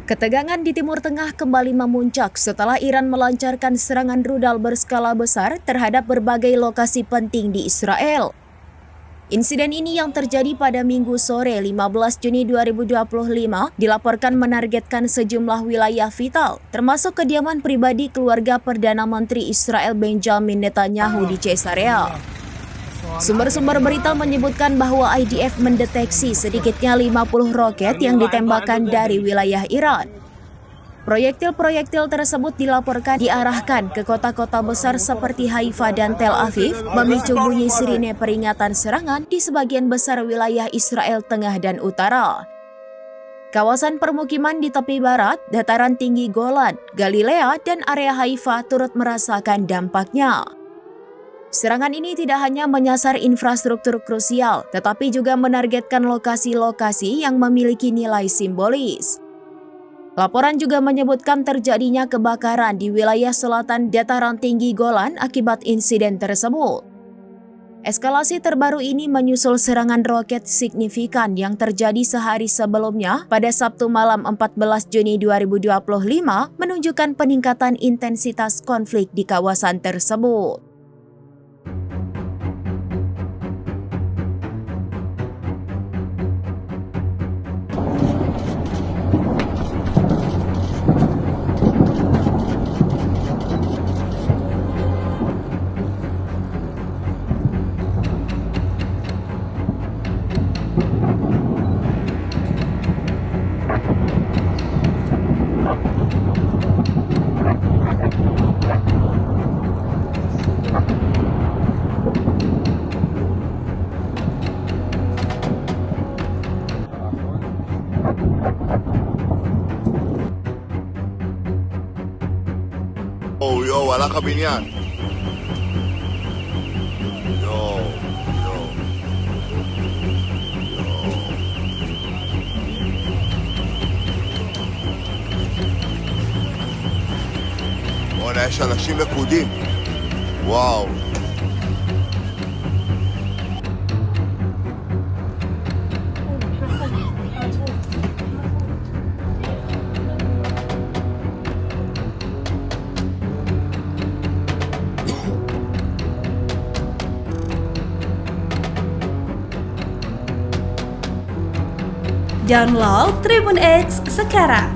Ketegangan di Timur Tengah kembali memuncak setelah Iran melancarkan serangan rudal berskala besar terhadap berbagai lokasi penting di Israel. Insiden ini yang terjadi pada Minggu sore 15 Juni 2025 dilaporkan menargetkan sejumlah wilayah vital, termasuk kediaman pribadi keluarga Perdana Menteri Israel Benjamin Netanyahu di Caesarea. Sumber-sumber berita menyebutkan bahwa IDF mendeteksi sedikitnya 50 roket yang ditembakkan dari wilayah Iran. Proyektil-proyektil tersebut dilaporkan diarahkan ke kota-kota besar seperti Haifa dan Tel Aviv, memicu bunyi sirine peringatan serangan di sebagian besar wilayah Israel Tengah dan Utara. Kawasan permukiman di tepi barat, dataran tinggi Golan, Galilea, dan area Haifa turut merasakan dampaknya. Serangan ini tidak hanya menyasar infrastruktur krusial, tetapi juga menargetkan lokasi-lokasi yang memiliki nilai simbolis. Laporan juga menyebutkan terjadinya kebakaran di wilayah selatan dataran tinggi Golan akibat insiden tersebut. Eskalasi terbaru ini menyusul serangan roket signifikan yang terjadi sehari sebelumnya pada Sabtu malam 14 Juni 2025 menunjukkan peningkatan intensitas konflik di kawasan tersebut. הלך הבניין. יואו. בוא'נה, יש אנשים לכודים. וואו. Download Tribun X sekarang,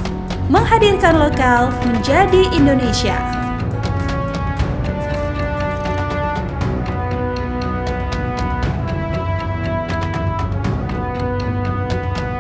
menghadirkan lokal menjadi Indonesia.